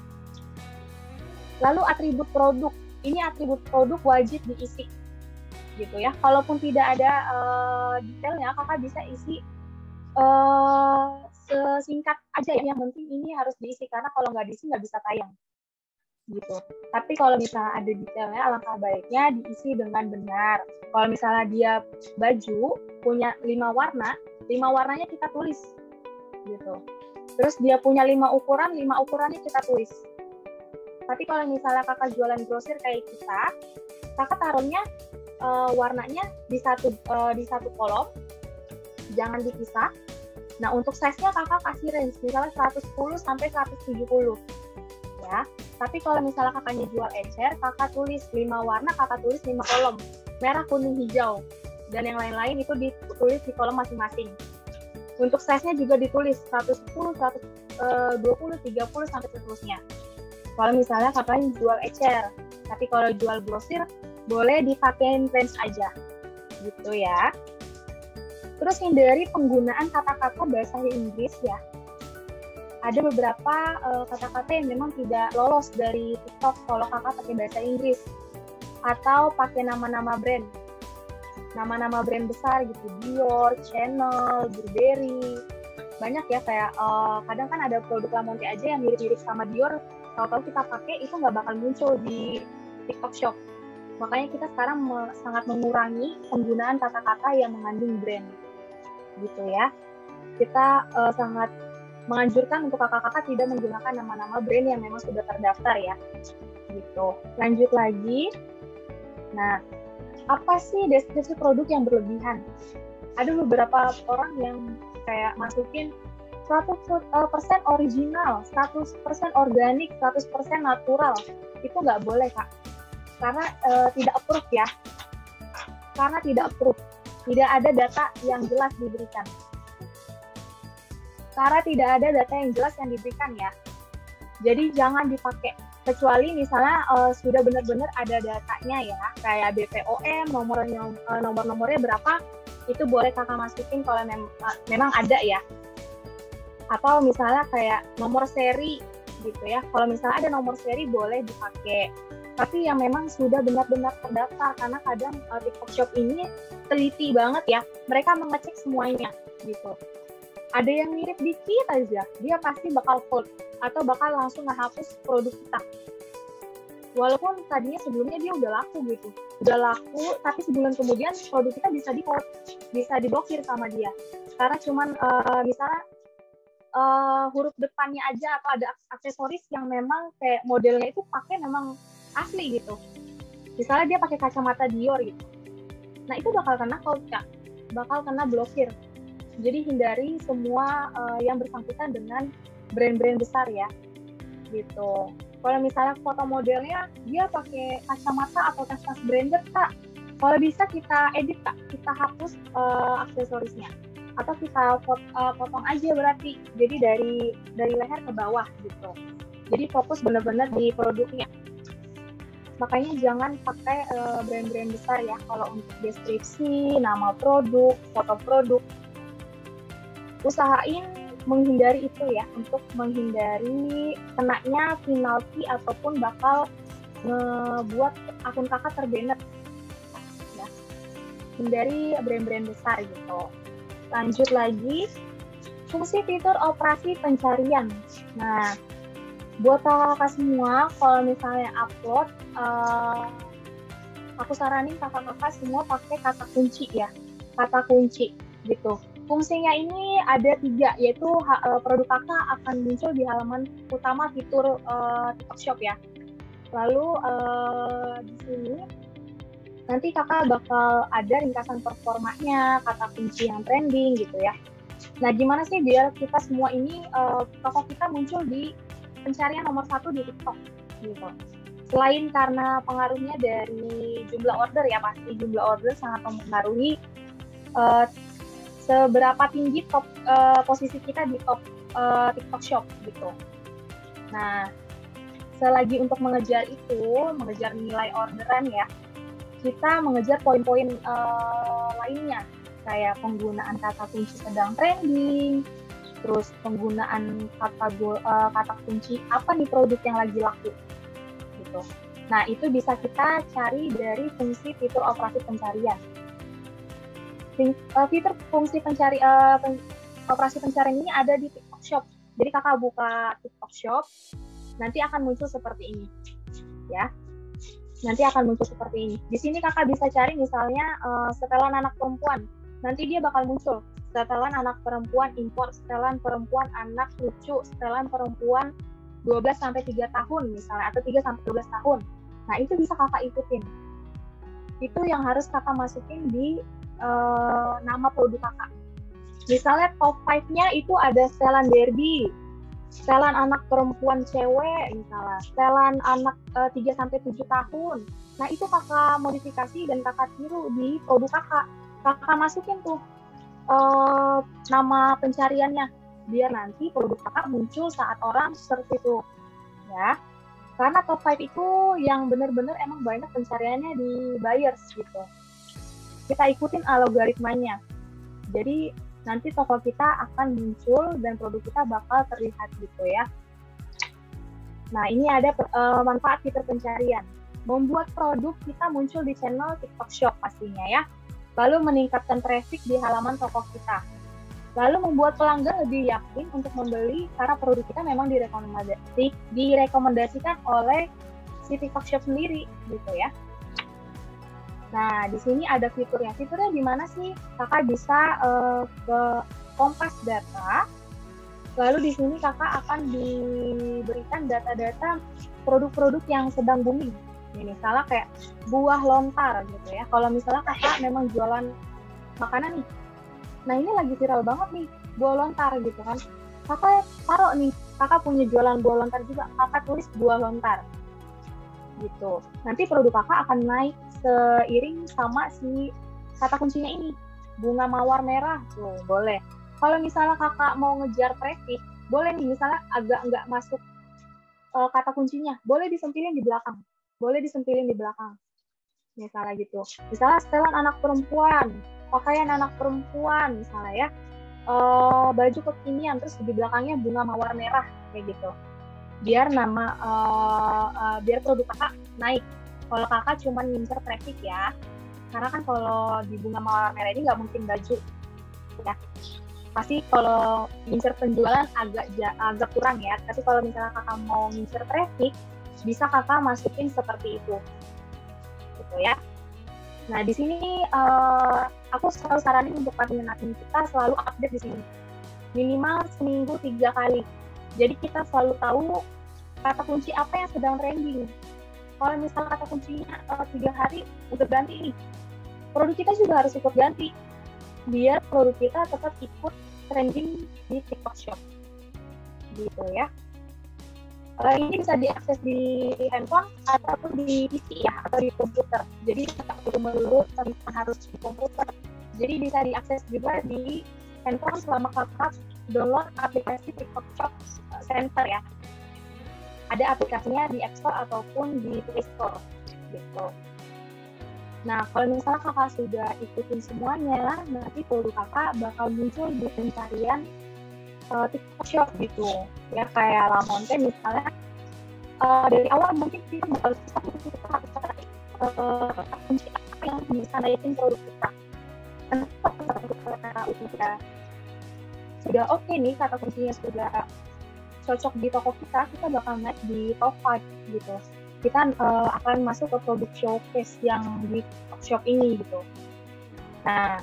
Lalu atribut produk, ini atribut produk wajib diisi, gitu ya. Kalaupun tidak ada detailnya, kakak bisa isi sesingkat aja ya. Yang penting ini harus diisi karena kalau nggak diisi nggak bisa tayang, gitu. Tapi kalau misalnya ada detailnya, alangkah baiknya diisi dengan benar. Kalau misalnya dia baju punya 5 warna, 5 warnanya kita tulis, gitu. Terus dia punya 5 ukuran, 5 ukurannya kita tulis. Tapi kalau misalnya kakak jualan grosir kayak kita, kakak taruhnya warnanya di satu kolom, jangan dipisah. Nah untuk size-nya kakak kasih range, misalnya 110 sampai 170, ya. Tapi kalau misalnya kakaknya jual encer, kakak tulis 5 warna, kakak tulis 5 kolom. Merah, kuning, hijau. Dan yang lain-lain itu ditulis di kolom masing-masing. Untuk size-nya juga ditulis 110, 120, 30, sampai seterusnya. Kalau misalnya kakaknya jual encer. Tapi kalau jual grosir, boleh dipakein range aja. Gitu ya. Terus hindari penggunaan kata-kata bahasa Inggris ya. Ada beberapa kata-kata yang memang tidak lolos dari TikTok kalau kakak pakai bahasa Inggris atau pakai nama-nama brand besar gitu, Dior, Chanel, Burberry, banyak ya. Kayak kadang kan ada produk Lamonte aja yang mirip-mirip sama Dior, tahu-tahu kita pakai itu nggak bakal muncul di TikTok Shop. Makanya kita sekarang sangat mengurangi penggunaan kata-kata yang mengandung brand, gitu ya. Kita sangat menganjurkan untuk kakak-kakak tidak menggunakan nama-nama brand yang memang sudah terdaftar ya, gitu. Lanjut lagi. Nah, apa sih deskripsi produk yang berlebihan? Ada beberapa orang yang kayak masukin 100% original, 100% organik, 100% natural. Itu nggak boleh, Kak. Karena tidak approve ya. Karena tidak approve. Tidak ada data yang jelas diberikan. Karena tidak ada data yang jelas yang diberikan ya. Jadi jangan dipakai. Kecuali misalnya sudah benar-benar ada datanya ya. Kayak BPOM, nomor-nomornya berapa, itu boleh kakak masukin kalau memang ada ya. Atau misalnya kayak nomor seri gitu ya. Kalau misalnya ada nomor seri boleh dipakai. Tapi yang memang sudah benar-benar terdaftar. Karena kadang TikTok Shop ini teliti banget ya. Mereka mengecek semuanya gitu. Ada yang mirip dikit aja, dia pasti bakal hold atau bakal langsung ngehapus produk kita. Walaupun tadinya sebelumnya dia udah laku gitu, tapi sebulan kemudian produk kita bisa di-hold, bisa diblokir sama dia. Karena cuman misalnya huruf depannya aja atau ada aksesoris yang memang kayak modelnya itu pakai memang asli gitu. Misalnya dia pakai kacamata Dior gitu. Nah itu bakal kena hold, Kak. Bakal kena blokir. Jadi hindari semua yang bersangkutan dengan brand-brand besar ya, gitu. Kalau misalnya foto modelnya dia pakai kacamata atau tas-tas branded, Kak, Kalau bisa kita edit Kak, kita hapus aksesorisnya atau kita potong aja berarti. Jadi dari leher ke bawah gitu. Jadi fokus benar-benar di produknya. Makanya jangan pakai brand-brand besar ya kalau untuk deskripsi, nama produk, foto produk. Usahain menghindari itu ya, untuk menghindari kenanya penalti ataupun bakal membuat akun kakak terbanet. Ya. Hindari brand-brand besar gitu. Lanjut lagi, fungsi fitur operasi pencarian. Nah, buat kakak semua, kalau misalnya upload, aku saranin kakak-kakak semua pakai kata kunci ya, kata kunci gitu. Fungsinya ini ada 3, yaitu produk kakak akan muncul di halaman utama fitur TikTok Shop ya. Lalu di sini nanti kakak bakal ada ringkasan performanya, kata kunci yang trending gitu ya. Nah, gimana sih biar kita semua ini toko kita muncul di pencarian nomor 1 di TikTok gitu. Selain karena pengaruhnya dari jumlah order ya, pasti jumlah order sangat mempengaruhi seberapa tinggi top posisi kita di top TikTok Shop gitu. Nah, selagi untuk mengejar nilai orderan ya, kita mengejar poin-poin lainnya kayak penggunaan kata kunci sedang trending, terus penggunaan kata kunci apa nih produk yang lagi laku gitu. Nah, itu bisa kita cari dari fungsi fitur operasi pencarian. Fitur fungsi operasi pencarian ini ada di TikTok Shop. Jadi kakak buka TikTok Shop, nanti akan muncul seperti ini, ya. Nanti akan muncul seperti ini. Di sini kakak bisa cari misalnya setelan anak perempuan. Nanti dia bakal muncul setelan anak perempuan impor, setelan perempuan anak lucu, setelan perempuan 12-3 tahun misalnya, atau 3-12 tahun. Nah, itu bisa kakak ikutin. Itu yang harus kakak masukin di nama produk kakak. Misalnya top 5-nya itu ada setelan Barbie, setelan anak perempuan cewek misalnya, setelan anak 3-7 tahun. Nah, itu kakak modifikasi dan kakak tiru di produk kakak. Kakak masukin tuh nama pencariannya, biar nanti produk kakak muncul saat orang search itu, ya. Karena top 5 itu yang benar-benar emang banyak pencariannya di buyers gitu. Kita ikutin algoritmanya. Jadi nanti toko kita akan muncul dan produk kita bakal terlihat gitu ya. Nah, ini ada manfaat fitur pencarian. Membuat produk kita muncul di channel TikTok Shop pastinya ya. Lalu meningkatkan traffic di halaman toko kita. Lalu membuat pelanggan lebih yakin untuk membeli karena produk kita memang direkomendasikan oleh si TikTok Shop sendiri gitu ya. Nah, di sini ada fiturnya. Fiturnya di mana sih? Kakak bisa ke Kompas Data. Lalu di sini kakak akan diberikan data-data produk-produk yang sedang booming. Ini misalnya kayak buah lontar gitu ya. Kalau misalnya kakak memang jualan makanan nih. Nah, ini lagi viral banget nih, buah lontar gitu kan. Kakak taruh nih, kakak punya jualan buah lontar juga. Kakak tulis buah lontar. Gitu. Nanti produk kakak akan naik seiring sama si kata kuncinya ini, bunga mawar merah tuh boleh. Kalau misalnya kakak mau ngejar traffic, boleh nih misalnya agak nggak masuk kata kuncinya, boleh disempilin di belakang, misalnya gitu. Misalnya setelan anak perempuan, pakaian anak perempuan misalnya ya, baju kekinian, terus di belakangnya bunga mawar merah kayak gitu. Biar biar produk kakak naik. Kalau kakak cuma ngincer traffic ya, karena kan kalau di bunga mawar merah ini nggak mungkin baju, ya. Pasti kalau ngincer penjualan agak kurang ya. Tapi kalau misalnya kakak mau ngincer traffic, bisa kakak masukin seperti itu, gitu ya. Nah, di sini aku selalu saranin untuk admin kita selalu update di sini, minimal seminggu 3 kali. Jadi kita selalu tahu kata kunci apa yang sedang trending. Kalau misalnya kata kuncinya 3 hari udah ganti nih, produk kita juga harus ikut ganti biar produk kita tetap ikut trending di TikTok Shop gitu ya. Ini bisa diakses di handphone ataupun di PC ya, atau di komputer. Jadi tidak perlu melulu harus di komputer. Jadi bisa diakses juga di handphone selama kakak download aplikasi TikTok Shop Center ya. Ada aplikasinya di App Store ataupun di Play Store gitu. Nah, kalau misalnya kakak sudah ikutin semuanya, nanti produk kakak bakal muncul di pencarian TikTok Shop gitu. Ya kayak Lamonte misalnya, dari awal mungkin kita bakal susah kunci apa yang bisa naikin produk kita. Karena sudah oke nih, kata kuncinya sudah cocok di toko kita bakal naik di top 5 gitu. Kita akan masuk ke produk showcase yang di TikTok Shop ini gitu. Nah,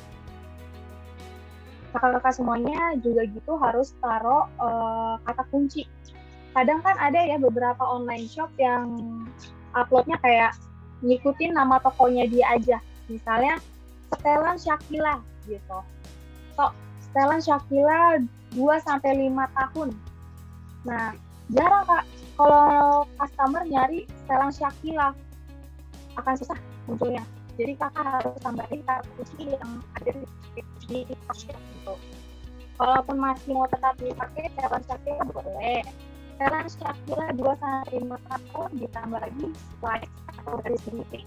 kakak-kakak semuanya juga gitu harus taruh kata kunci. Kadang kan ada ya beberapa online shop yang uploadnya kayak ngikutin nama tokonya dia aja. Misalnya setelan Shakila gitu. Setelan Shakila 2-5 tahun. Nah, jarang Kak kalau customer nyari setelan Shakila, akan susah munculnya. Jadi kakak harus tambahin kata kunci yang ada di TikTok Shop gitu. Kalaupun masih mau tetap dipakai setelan Shakila boleh. Setelan Shakila 2-5 tahun ditambah lagi slide atau dari sendiri.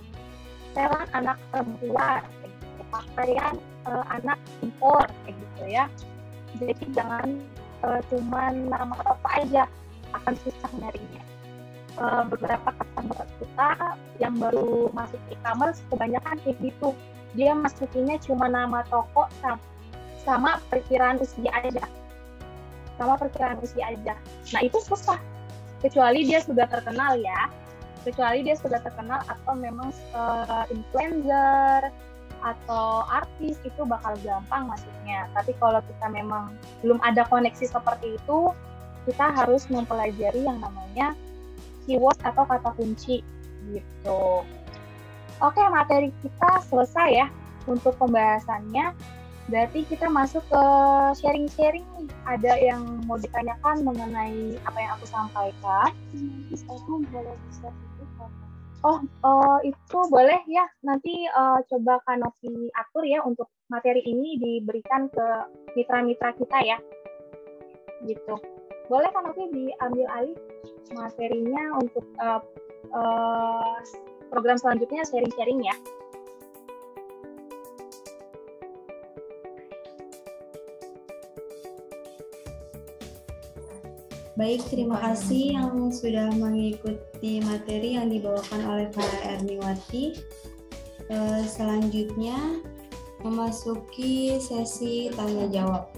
Setelan anak perempuan, pakaian anak impor kayak gitu ya. Jadi jangan cuman nama apa aja, akan susah nyarinya. Beberapa customer kita yang baru masuk e-commerce kebanyakan kayak gitu. Dia masukinnya cuma nama toko sama perkiraan usia aja. Nah, itu susah. Kecuali dia sudah terkenal ya. Atau memang influencer atau artis, itu bakal gampang masuknya. Tapi kalau kita memang belum ada koneksi seperti itu, kita harus mempelajari yang namanya keyword atau kata kunci gitu. Oke, materi kita selesai ya untuk pembahasannya. Berarti kita masuk ke sharing-sharing nih. Ada yang mau ditanyakan mengenai apa yang aku sampaikan? Itu boleh ya. Nanti coba Kak Novi atur ya untuk materi ini diberikan ke mitra-mitra kita ya. Gitu. Boleh Kak Novi diambil alih materinya untuk program selanjutnya sharing-sharing ya. Baik, terima kasih yang sudah mengikuti materi yang dibawakan oleh Kak Erniwati. Selanjutnya memasuki sesi tanya jawab.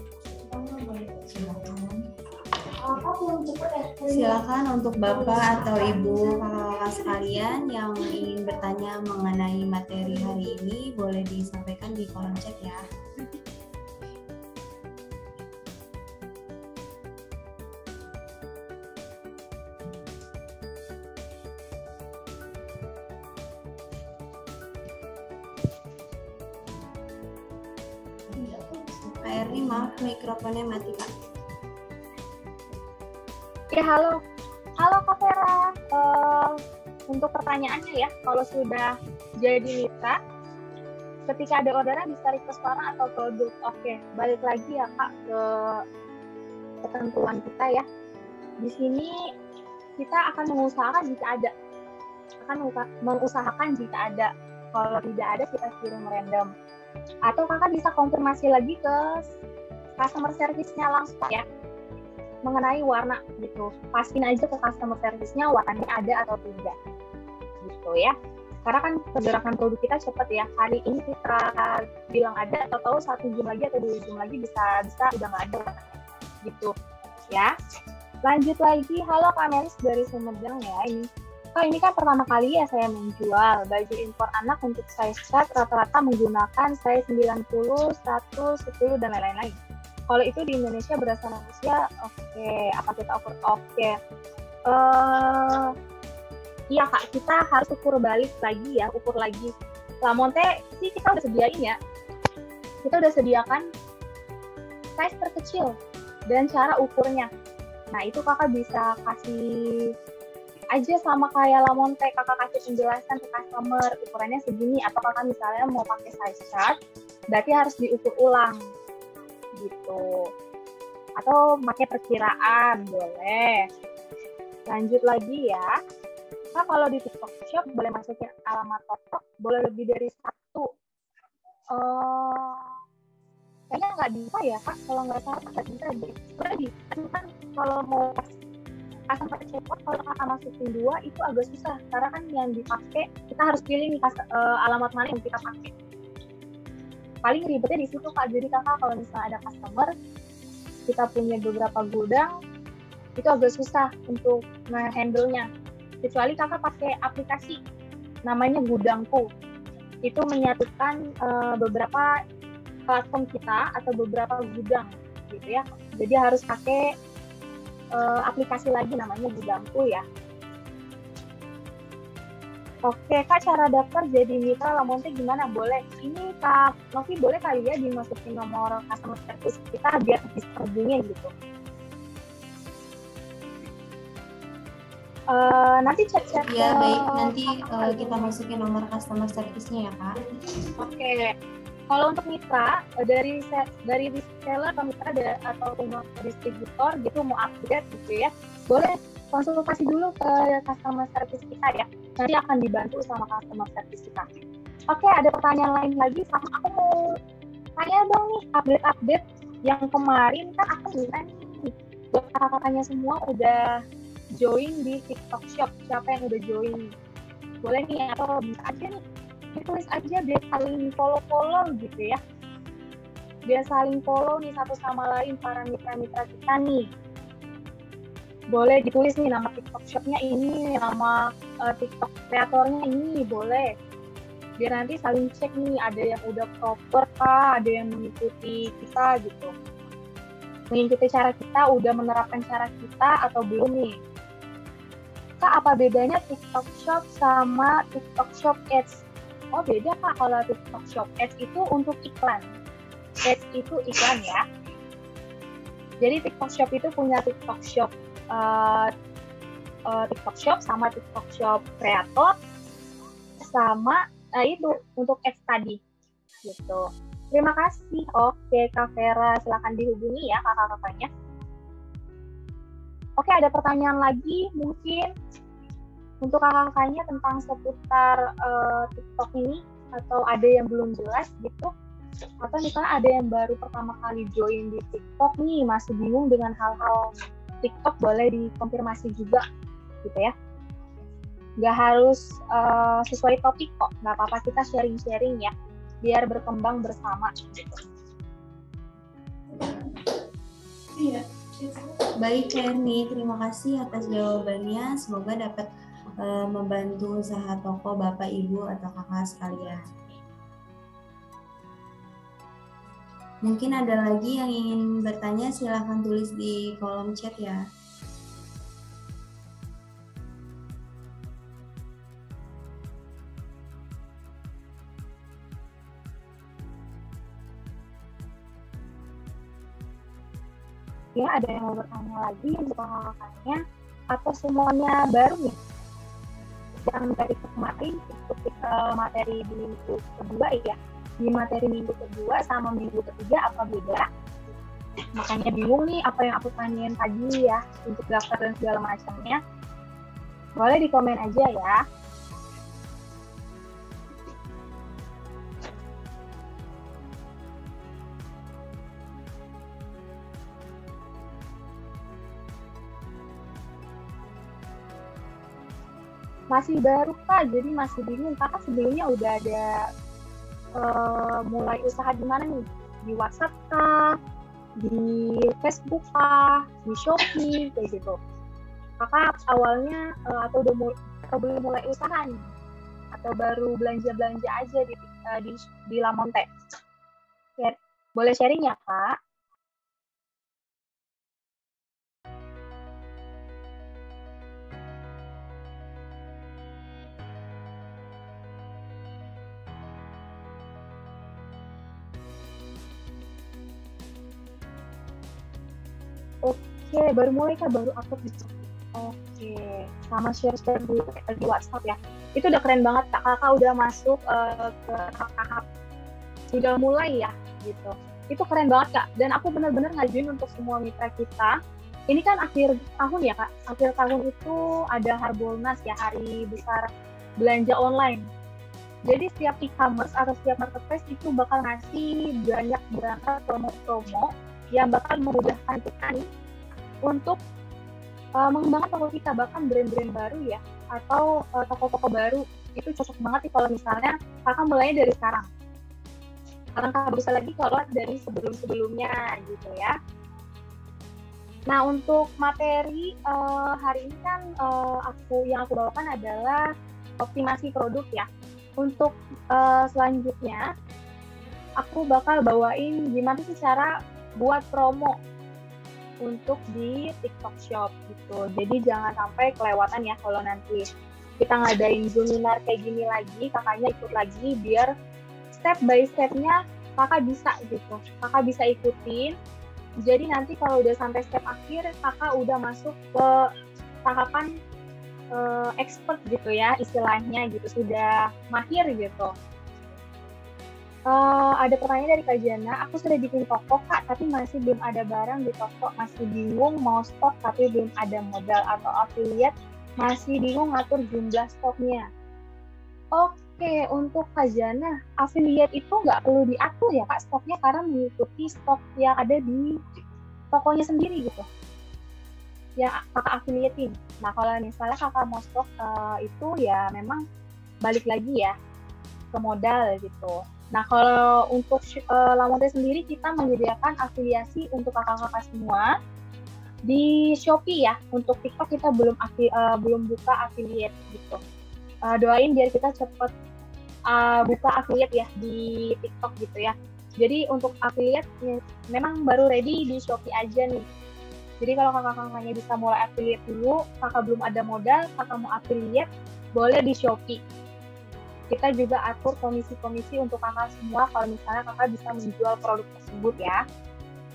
Silakan untuk Bapak atau Ibu kakak-kakak sekalian yang ingin bertanya mengenai materi hari ini boleh disampaikan di kolom chat ya. Kak Erni, maaf mikrofonnya mati Kak. Ya, halo Kak Vera. Untuk pertanyaannya ya, kalau sudah jadi mitra, ketika ada orderan bisa request barang atau produk. Oke, balik lagi ya Kak ke ketentuan kita ya. Di sini kita akan mengusahakan jika ada. Kalau tidak ada kita kirim random. Atau kakak bisa konfirmasi lagi ke customer service-nya langsung ya mengenai warna gitu. Pastiin aja ke customer service-nya warnanya ada atau tidak gitu ya. Karena kan pergerakan produk kita cepat ya. Hari ini kita bilang ada, atau tahu 1 jam lagi atau 2 jam lagi bisa udah nggak ada gitu ya. Lanjut lagi, halo Kak Melis dari Sumedang ya. Ini kan pertama kali ya saya menjual baju impor anak untuk size set rata-rata menggunakan size 90, 100, 10 dan lain-lain. Kalau itu di Indonesia berdasarkan usia, oke. Apa kita ukur? Oke. Iya Kak, kita harus ukur lagi. Lamonte sih kita udah sediain ya. Kita udah sediakan size terkecil dan cara ukurnya. Nah, itu kakak bisa kasih aja sama kayak Lamonte, kakak kasih penjelasan ke customer, ukurannya segini, atau kakak misalnya mau pakai size chart, berarti harus diukur ulang, gitu. Atau pakai perkiraan, boleh. Lanjut lagi ya. Nah, kalau di TikTok Shop boleh masukin alamat toko, boleh lebih dari satu. Kayaknya nggak bisa ya, Kak. Kalau nggak salah nggak bisa deh. Sebenarnya bisa, kan kalau mau customer checkout, kalau kakak masukin 2 itu agak susah. Karena kan yang dipakai, kita harus pilih nih alamat mana yang kita pakai. Paling ribetnya di situ, Kak. Jadi kakak kalau misalnya ada customer, kita punya beberapa gudang, itu agak susah untuk nge-handle-nya. Kecuali kakak pakai aplikasi namanya Gudangku. Itu menyatukan beberapa platform kita atau beberapa gudang gitu ya. Jadi harus pakai aplikasi lagi namanya Gudangku ya. Oke, Kak, cara daftar jadi mitra Lamonte gimana? Boleh. Ini Kak Novi boleh kali ya dimasukin nomor customer service kita biar bisa hubungin gitu. Nanti chat-chat. Ya baik, nanti kita masukin nomor customer service-nya ya Kak. Oke. Kalau untuk mitra dari reseller atau mitra atau distributor gitu mau update gitu ya, boleh konsultasi dulu ke customer service kita ya. Nanti akan dibantu sama customer service kita. Oke, ada pertanyaan lain lagi sama aku mau tanya dong nih update yang kemarin kan aku bilang nih buat kakak-kakaknya semua udah join di TikTok Shop. Siapa yang udah join? Boleh nih atau bisa aja nih ditulis aja biar saling follow gitu ya. Biar saling follow nih satu sama lain para mitra-mitra kita nih. Boleh ditulis nih nama TikTok Shop-nya ini, nama TikTok kreatornya ini, boleh. Biar nanti saling cek nih, ada yang udah proper kah, ada yang mengikuti kita gitu. Mengikuti cara kita, udah menerapkan cara kita atau belum nih. Kak, apa bedanya TikTok Shop sama TikTok Shop Ads? Oh, beda Kak, kalau TikTok Shop Ads itu untuk iklan. Ads itu iklan ya. Jadi TikTok Shop itu punya TikTok Shop TikTok Shop sama TikTok Shop Creator sama itu untuk ads tadi gitu. Terima kasih. Oke, Kak Vera, silakan dihubungi ya kakak-kakaknya. Oke, ada pertanyaan lagi mungkin untuk kakak-kakaknya tentang seputar TikTok ini, atau ada yang belum jelas gitu, atau misalnya ada yang baru pertama kali join di TikTok nih, masih bingung dengan hal-hal TikTok, boleh dikonfirmasi juga gitu ya. Nggak harus sesuai topik kok, nggak apa-apa, kita sharing-sharing ya, biar berkembang bersama gitu. Iya. Baik Erni, terima kasih atas jawabannya, semoga dapat membantu usaha toko Bapak Ibu atau kakak sekalian. Mungkin ada lagi yang ingin bertanya, silahkan tulis di kolom chat ya. Ya, ada yang mau bertanya lagi untuk kakaknya atau semuanya baru nih? Yang dari kemarin ikut materi di minggu kedua ya, di materi minggu kedua sama minggu ketiga apa beda? Makanya bingung nih apa yang aku tanyain tadi ya untuk daftar dan segala macamnya. Boleh di komen aja ya. Masih baru Kak, jadi masih bingung. Kakak sebelumnya udah ada mulai usaha di mana nih? Di WhatsApp kah? Di Facebook kah? Di Shopee kayak gitu. Kakak awalnya atau belum mulai usaha nih? Atau baru belanja-belanja aja di Lamonte? Boleh sharing ya Kak? Oke, baru mulai Kak, baru upload di Shopee. Oke, sama share-share di WhatsApp ya. Itu udah keren banget Kak, Kakak udah masuk ke tahap sudah mulai ya gitu. Itu keren banget Kak, dan aku benar-benar ngajuin untuk semua mitra kita. Ini kan akhir tahun ya Kak, akhir tahun itu ada Harbolnas ya, hari besar belanja online. Jadi setiap e-commerce atau setiap marketplace itu bakal ngasih banyak banget promo-promo yang bakal memudahkan kita nih untuk mengembangkan toko kita, bahkan brand-brand baru ya, atau toko-toko baru. Itu cocok banget nih kalau misalnya Kakak mulainya dari sekarang. Kakak bisa lagi kalau dari sebelum-sebelumnya gitu ya. Nah, untuk materi hari ini kan yang aku bawakan adalah optimasi produk ya. Untuk selanjutnya, aku bakal bawain gimana sih cara buat promo untuk di TikTok Shop gitu. Jadi jangan sampai kelewatan ya kalau nanti kita ngadain Zoominar kayak gini lagi, kakaknya ikut lagi biar step by step-nya kakak bisa gitu. Kakak bisa ikutin. Jadi nanti kalau udah sampai step akhir, kakak udah masuk ke tahapan expert gitu ya istilahnya gitu, sudah mahir gitu. Ada pertanyaan dari Kak Jana, aku sudah bikin toko Kak, tapi masih belum ada barang di toko, masih bingung mau stok tapi belum ada modal, atau affiliate masih bingung ngatur jumlah stoknya. Oke, untuk Kak Jana, affiliate itu nggak perlu diatur ya Kak stoknya, karena mengikuti stok yang ada di tokonya sendiri gitu, yang kakak affiliatein. Nah, kalau misalnya kakak mau stok itu ya memang balik lagi ya ke modal gitu. Nah, kalau untuk Lamonte sendiri kita menyediakan afiliasi untuk kakak-kakak semua di Shopee ya. Untuk TikTok kita belum buka affiliate gitu. Doain biar kita cepet buka affiliate ya di TikTok gitu ya. Jadi untuk affiliate memang baru ready di Shopee aja nih. Jadi kalau kakak-kakaknya bisa mulai affiliate dulu, kakak belum ada modal, kakak mau affiliate, boleh di Shopee. Kita juga atur komisi-komisi untuk kakak semua kalau misalnya kakak bisa menjual produk tersebut ya.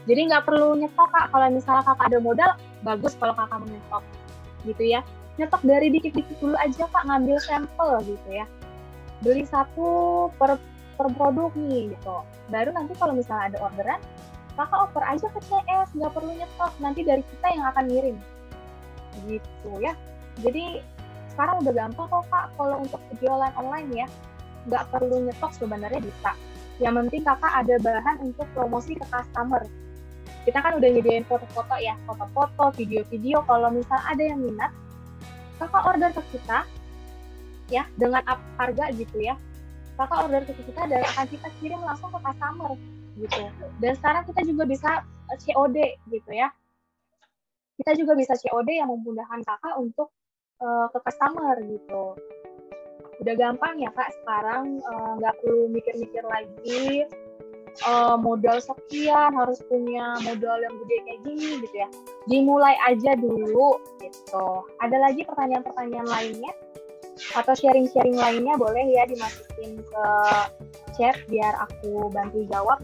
Jadi nggak perlu nyetok Kak, kalau misalnya kakak ada modal, bagus kalau kakak mau nyetok gitu ya. Nyetok dari dikit-dikit dulu aja Kak, ngambil sampel gitu ya. Beli satu per produk nih gitu. Baru nanti kalau misalnya ada orderan, kakak oper aja ke CS, nggak perlu nyetok, nanti dari kita yang akan ngirim gitu ya. Jadi sekarang udah gampang kok Kak, kalau untuk jualan online ya, nggak perlu nyetok sebenarnya bisa. Yang penting kakak ada bahan untuk promosi ke customer. Kita kan udah nyediain foto-foto ya, foto-foto, video-video, kalau misal ada yang minat, kakak order ke kita ya, dengan harga gitu ya. Kakak order ke kita dan akan kita kirim langsung ke customer gitu. Dan sekarang kita juga bisa COD gitu ya. Kita juga bisa COD yang memudahkan kakak untuk ke customer gitu. Udah gampang ya Kak sekarang, nggak perlu mikir-mikir lagi modal sekian, harus punya modal yang gede kayak gini gitu ya. Dimulai aja dulu gitu. Ada lagi pertanyaan-pertanyaan lainnya atau sharing-sharing lainnya, boleh ya dimasukin ke chat biar aku bantu jawab.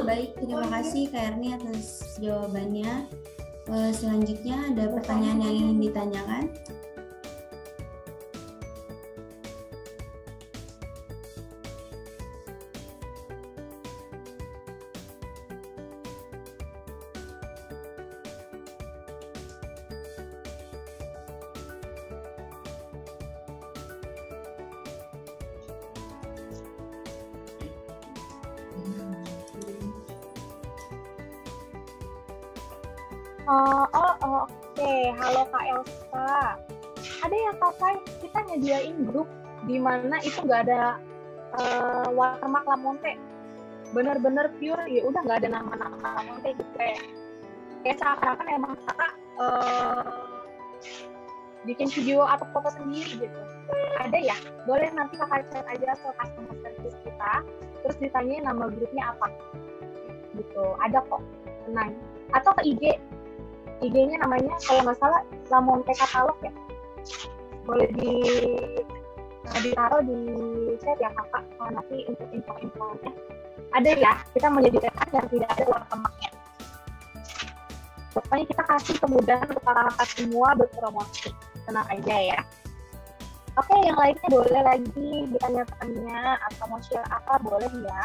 Baik, terima kasih Kak Erni atas jawabannya. Selanjutnya ada pertanyaan yang ingin ditanyakan. Oke. Halo Kak Elsa. Ada yang kakak kita nyediain grup di mana itu nggak ada watermark Lamonte, bener-bener pure ya, udah nggak ada nama-nama Lamonte gitu kayak seakan-akan emang kakak bikin video atau foto sendiri gitu. Ada ya, boleh nanti kakak chat aja ke customer service kita, terus ditanyain nama grupnya apa gitu. Ada kok, tenang. Atau ke IG-nya namanya kalau nggak salah Lamonte Katalog ya, boleh ditaruh di chat ya kakak. Nanti untuk info-infonya ada ya, kita menyediakan yang tidak ada watermarknya. Pokoknya kita kasih kemudahan untuk kakak-kakak semua berpromosi. Tenang aja ya. Oke, yang lainnya boleh lagi ditanya-tanya atau mau share apa boleh ya.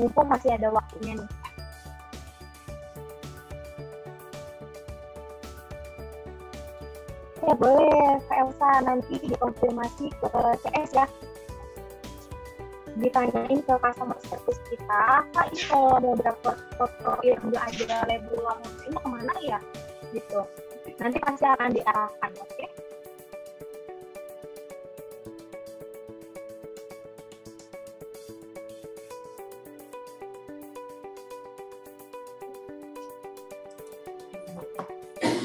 Mumpung masih ada waktunya nih. Ya boleh Kak Elsa nanti dikonfirmasi ke CS ya. Ditanyain ke customer service kita, Kak ini kalau ada beberapa foto yang nggak ada label lamun ini kemana ya? Gitu. Nanti pasti akan diarahkan, oke?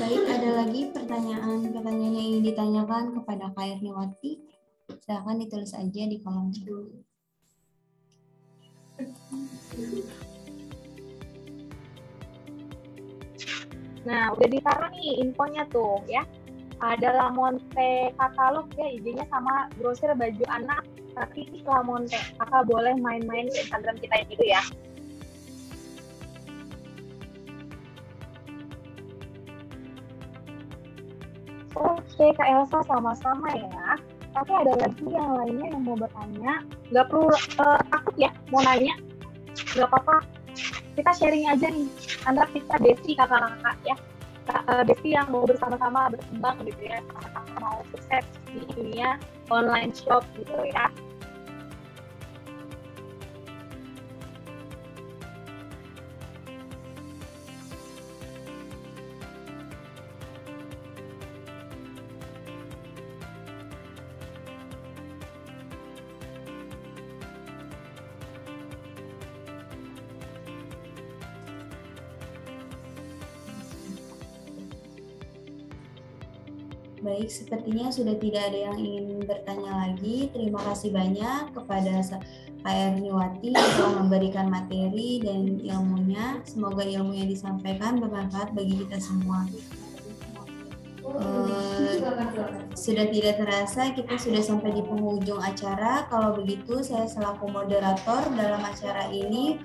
Baik, ada lagi pertanyaan yang ingin ditanyakan kepada Kak Erniwati. Silahkan ditulis aja di kolom chat. Nah, udah ditaruh nih infonya tuh ya. Ada Lamonte katalog ya, IG-nya sama grosir baju anak, tapi Lamonte. Kakak boleh main-main ke Instagram kita gitu ya. Oke, Kak Elsa sama-sama ya. Tapi ada lagi yang lainnya yang mau bertanya. Nggak perlu takut ya mau nanya. Nggak apa-apa. Kita sharing aja nih. Antara kita besti kakak-kakak ya. Besti yang mau bersama-sama berkembang gitu ya. Sama-sama mau sukses di dunia online shop gitu ya. Baik, sepertinya sudah tidak ada yang ingin bertanya lagi. Terima kasih banyak kepada Kak Erniwati yang telah memberikan materi dan ilmunya. Semoga ilmu yang disampaikan bermanfaat bagi kita semua. Sudah tidak terasa kita sudah sampai di penghujung acara. Kalau begitu saya selaku moderator dalam acara ini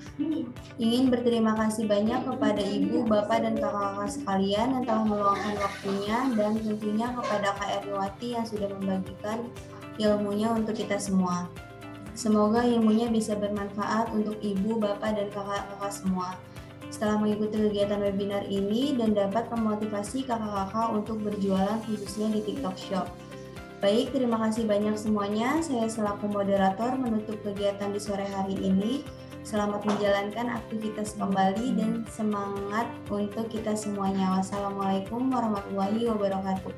ingin berterima kasih banyak kepada Ibu, Bapak, dan kakak-kakak sekalian yang telah meluangkan waktunya, dan tentunya kepada Kak Erniwati yang sudah membagikan ilmunya untuk kita semua. Semoga ilmunya bisa bermanfaat untuk Ibu, Bapak, dan kakak-kakak semua setelah mengikuti kegiatan webinar ini dan dapat memotivasi kakak-kakak untuk berjualan khususnya di TikTok Shop. Baik, terima kasih banyak semuanya. Saya selaku moderator menutup kegiatan di sore hari ini. Selamat menjalankan aktivitas kembali dan semangat untuk kita semuanya. Wassalamualaikum warahmatullahi wabarakatuh.